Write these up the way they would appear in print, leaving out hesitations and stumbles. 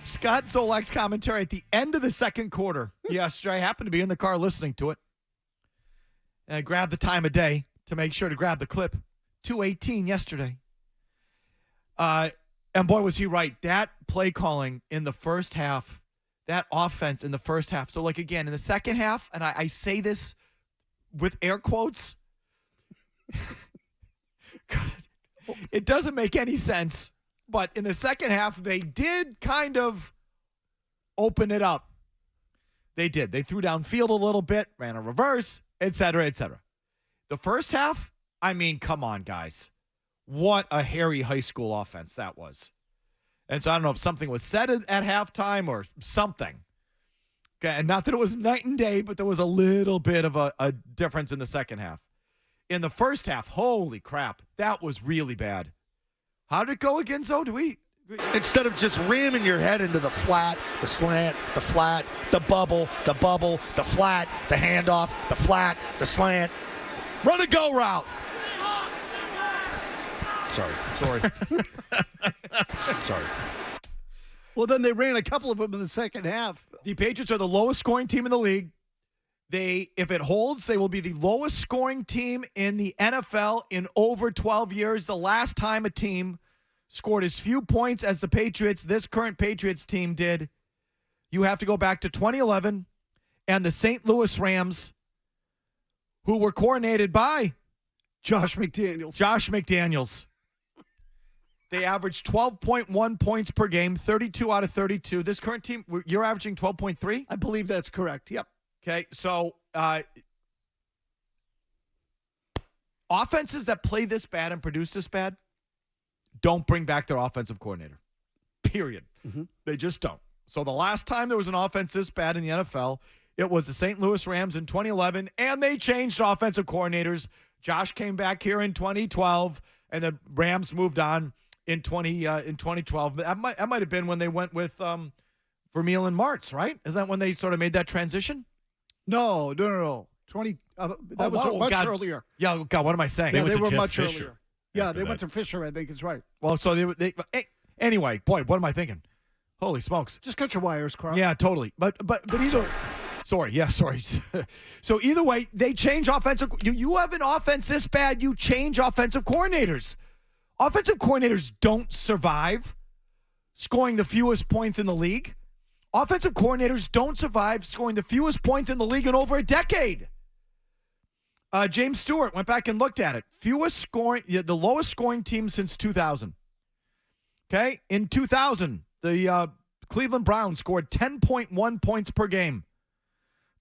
Scott Zolak's commentary at the end of the second quarter yesterday. I happened to be in the car listening to it. And I grabbed the time of day to make sure to grab the clip. 2:18 yesterday. And boy, was he right. That play calling in the first half, that offense in the first half. So, like, again, in the second half, and I say this with air quotes, it doesn't make any sense. But in the second half, they did kind of open it up. They did. They threw downfield a little bit, ran a reverse, et cetera, et cetera. The first half, I mean, come on, guys. What a hairy high school offense that was. And so I don't know if something was said at halftime or something. Okay, and not that it was night and day, but there was a little bit of a difference in the second half. In the first half, holy crap, that was really bad. How did it go again, Zoe? Instead of just ramming your head into the flat, the slant, the flat, the bubble, the flat, the handoff, the flat, the slant, run a go route. Sorry. Well, then they ran a couple of them in the second half. The Patriots are the lowest scoring team in the league. If it holds, they will be the lowest scoring team in the NFL in over 12 years. The last time a team scored as few points as the Patriots, this current Patriots team did, you have to go back to 2011 and the St. Louis Rams, who were coordinated by Josh McDaniels. They averaged 12.1 points per game, 32 out of 32. This current team, you're averaging 12.3? I believe that's correct. Yep. Okay, so offenses that play this bad and produce this bad don't bring back their offensive coordinator, period. Mm-hmm. They just don't. So the last time there was an offense this bad in the NFL, it was the St. Louis Rams in 2011, and they changed offensive coordinators. Josh came back here in 2012, and the Rams moved on in 2012. That might have been when they went with Vermeil and Martz, right? Isn't that when they sort of made that transition? No. 20. That was much earlier. Yeah, God, what am I saying? Yeah, they were Jeff much Fisher earlier. Yeah, they went to Fisher, I think is right. Well, so anyway, boy, what am I thinking? Holy smokes. Just cut your wires, Carl. Yeah, totally. But either sorry. So either way, they change offensive. You have an offense this bad, you change offensive coordinators. Offensive coordinators don't survive scoring the fewest points in the league. Offensive coordinators don't survive scoring the fewest points in the league in over a decade. James Stewart went back and looked at it. The lowest scoring team since 2000. Okay? In 2000, the Cleveland Browns scored 10.1 points per game.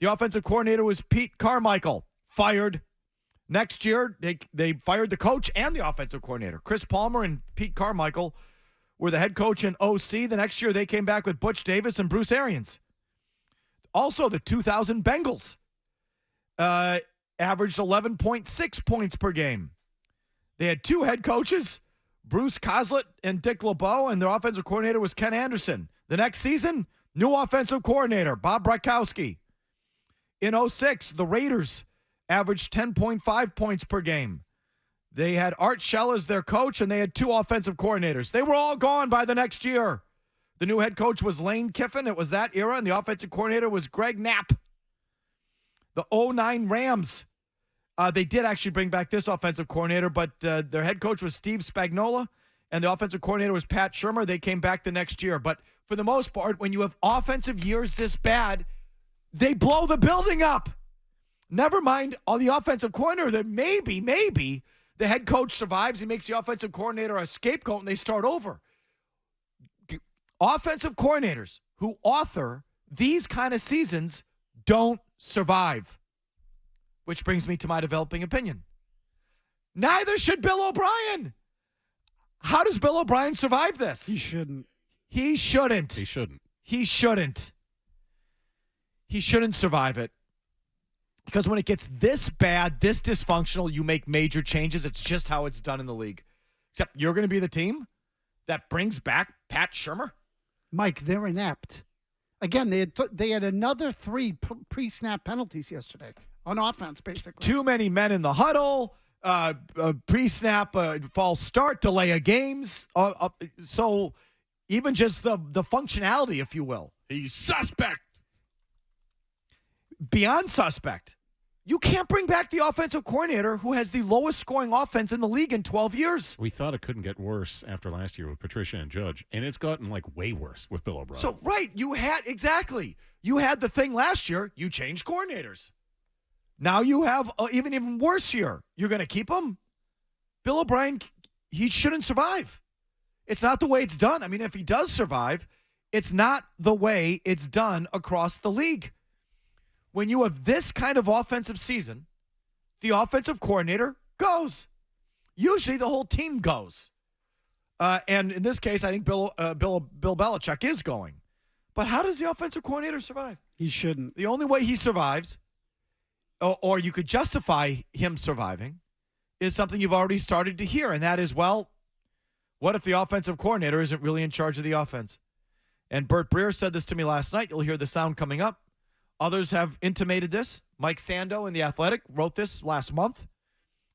The offensive coordinator was Pete Carmichael, fired. Next year, they fired the coach and the offensive coordinator. Chris Palmer and Pete Carmichael were the head coach and OC. The next year, they came back with Butch Davis and Bruce Arians. Also, the 2000 Bengals averaged 11.6 points per game. They had two head coaches, Bruce Coslett and Dick LeBeau, and their offensive coordinator was Ken Anderson. The next season, new offensive coordinator, Bob Brakowski. In 2006, the Raiders averaged 10.5 points per game. They had Art Shell as their coach, and they had two offensive coordinators. They were all gone by the next year. The new head coach was Lane Kiffin. It was that era, and the offensive coordinator was Greg Knapp. The 2009 Rams, they did actually bring back this offensive coordinator, but their head coach was Steve Spagnuolo, and the offensive coordinator was Pat Shurmur. They came back the next year. But for the most part, when you have offensive years this bad, they blow the building up. Never mind on the offensive coordinator that maybe the head coach survives. He makes the offensive coordinator a scapegoat, and they start over. Offensive coordinators who author these kind of seasons don't survive. Which brings me to my developing opinion. Neither should Bill O'Brien. How does Bill O'Brien survive this? He shouldn't. He shouldn't survive it. Because when it gets this bad, this dysfunctional, you make major changes. It's just how it's done in the league. Except you're going to be the team that brings back Pat Shurmur? Mike, they're inept. Again, they had another 3 pre-snap penalties yesterday on offense, basically. Too many men in the huddle, pre-snap, false start, delay of games. So even just the functionality, if you will. He's suspect. Beyond suspect. You can't bring back the offensive coordinator who has the lowest scoring offense in the league in 12 years. We thought it couldn't get worse after last year with Patricia and Judge, and it's gotten way worse with Bill O'Brien. So, right, you had the thing last year, you changed coordinators. Now you have an even worse year. You're going to keep him? Bill O'Brien, he shouldn't survive. It's not the way it's done. I mean, if he does survive, it's not the way it's done across the league. When you have this kind of offensive season, the offensive coordinator goes. Usually the whole team goes. And in this case, I think Bill Belichick is going. But how does the offensive coordinator survive? He shouldn't. The only way he survives, or you could justify him surviving, is something you've already started to hear, and that is, well, what if the offensive coordinator isn't really in charge of the offense? And Bert Breer said this to me last night. You'll hear the sound coming up. Others have intimated this. Mike Sando in The Athletic wrote this last month.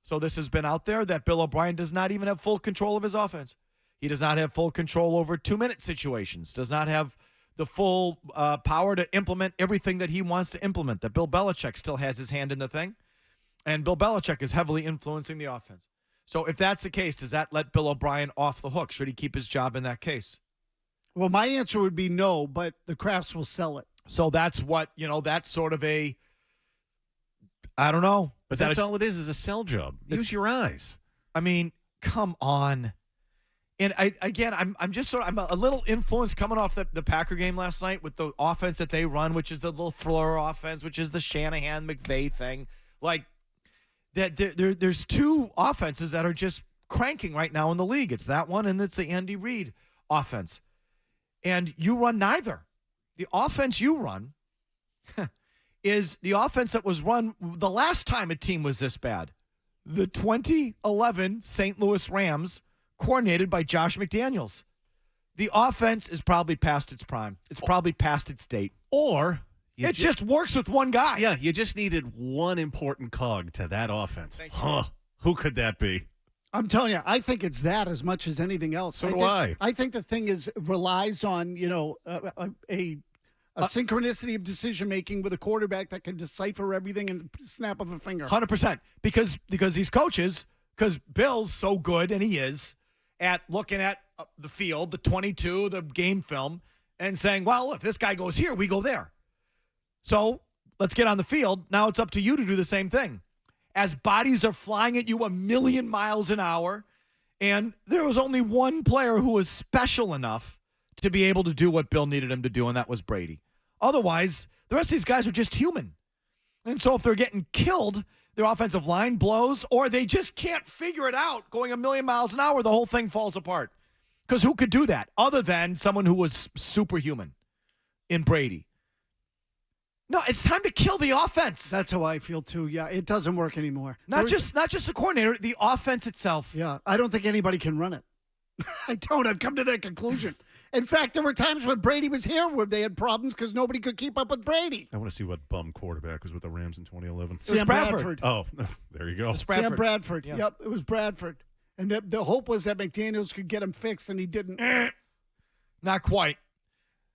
So this has been out there that Bill O'Brien does not even have full control of his offense. He does not have full control over 2-minute situations, does not have the full power to implement everything that he wants to implement, that Bill Belichick still has his hand in the thing. And Bill Belichick is heavily influencing the offense. So if that's the case, does that let Bill O'Brien off the hook? Should he keep his job in that case? Well, my answer would be no, but the Crafts will sell it. So that's what, that's sort of a, I don't know. But that's all it is a sell job. Use your eyes. I mean, come on. And I'm a little influenced coming off the Packer game last night with the offense that they run, which is the little Fleur offense, which is the Shanahan-McVay thing. Like, there's two offenses that are just cranking right now in the league. It's that one, and it's the Andy Reid offense. And you run neither. The offense you run is the offense that was run the last time a team was this bad. The 2011 St. Louis Rams, coordinated by Josh McDaniels. The offense is probably past its prime. It's probably past its date. Or it just works with one guy. Yeah, you just needed one important cog to that offense. Who could that be? I'm telling you, I think it's that as much as anything else. So do I. I think the thing relies on, a synchronicity of decision making with a quarterback that can decipher everything in the snap of a finger. 100%. Because these coaches, because Bill's so good, and he is, at looking at the field, the 22, the game film, and saying, well, if this guy goes here, we go there. So let's get on the field. Now it's up to you to do the same thing. As bodies are flying at you 1,000,000 miles an hour, and there was only one player who was special enough to be able to do what Bill needed him to do, and that was Brady. Otherwise, the rest of these guys are just human. And so if they're getting killed, their offensive line blows, or they just can't figure it out going 1,000,000 miles an hour, the whole thing falls apart. Because who could do that other than someone who was superhuman in Brady? No, it's time to kill the offense. That's how I feel too. Yeah, it doesn't work anymore. Not just the coordinator, the offense itself. Yeah, I don't think anybody can run it. I don't. I've come to that conclusion. In fact, there were times when Brady was here where they had problems because nobody could keep up with Brady. I want to see what bum quarterback was with the Rams in 2011. Sam Bradford. Oh, there you go. Sam Bradford. Yeah. Yep, it was Bradford. And the hope was that McDaniels could get him fixed, and he didn't. Not quite.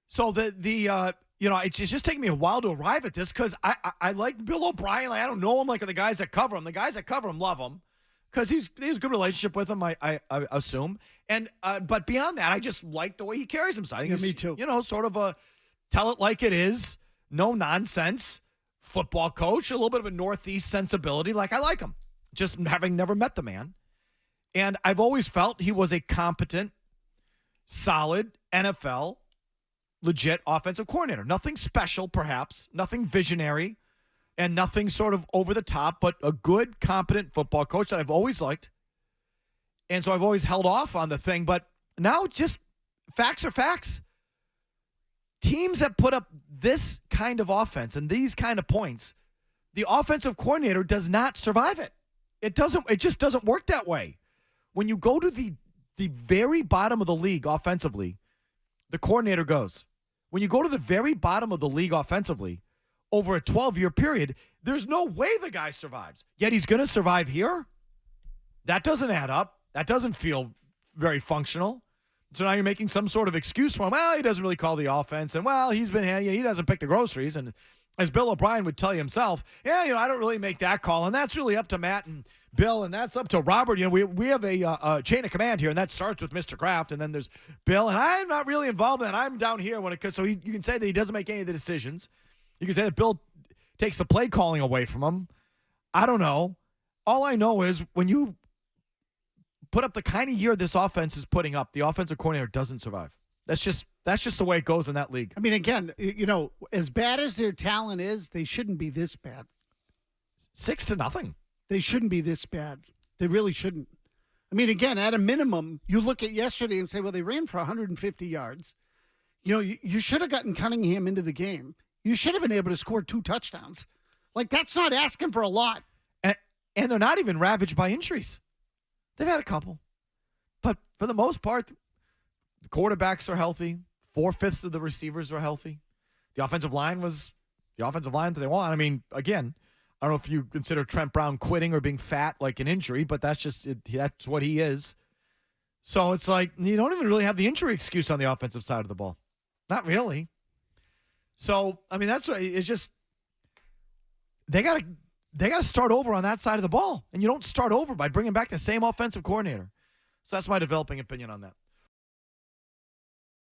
So it's just taking me a while to arrive at this because I like Bill O'Brien. I don't know him like the guys that cover him. The guys that cover him love him because he has a good relationship with him, I assume. And but beyond that, I just like the way he carries himself. I think me too. Sort of a tell it like it is, no nonsense football coach, a little bit of a Northeast sensibility. Like, I like him, just having never met the man. And I've always felt he was a competent, solid NFL legit offensive coordinator. Nothing special, perhaps, nothing visionary, and nothing sort of over the top, but a good, competent football coach that I've always liked. And so I've always held off on the thing, but now just facts are facts. Teams that put up this kind of offense and these kind of points, the offensive coordinator does not survive it. It just doesn't work that way. When you go to the very bottom of the league offensively, the coordinator goes. When you go to the very bottom of the league offensively, over a 12-year period, there's no way the guy survives. Yet he's going to survive here? That doesn't add up. That doesn't feel very functional. So now you're making some sort of excuse for him. Well, he doesn't really call the offense, and well, he doesn't pick the groceries. And as Bill O'Brien would tell you himself, I don't really make that call, and that's really up to Matt and Bill, and that's up to Robert. We have a chain of command here, and that starts with Mr. Kraft, and then there's Bill, and I'm not really involved in that. I'm down here when it comes. So you can say that he doesn't make any of the decisions. You can say that Bill takes the play calling away from him. I don't know. All I know is when you put up the kind of year this offense is putting up, the offensive coordinator doesn't survive. That's just the way it goes in that league. I mean, again, as bad as their talent is, they shouldn't be this bad. 6-0. They shouldn't be this bad. They really shouldn't. I mean, again, at a minimum, you look at yesterday and say, well, they ran for 150 yards. You should have gotten Cunningham into the game. You should have been able to score 2 touchdowns. Like, that's not asking for a lot. And they're not even ravaged by injuries. They've had a couple. But for the most part, the quarterbacks are healthy. 4/5 of the receivers are healthy. The offensive line was the offensive line that they want. I mean, again, I don't know if you consider Trent Brown quitting or being fat like an injury, but that's what he is. So it's like you don't even really have the injury excuse on the offensive side of the ball. Not really. So, I mean, it's just they got to start over on that side of the ball. And you don't start over by bringing back the same offensive coordinator. So that's my developing opinion on that.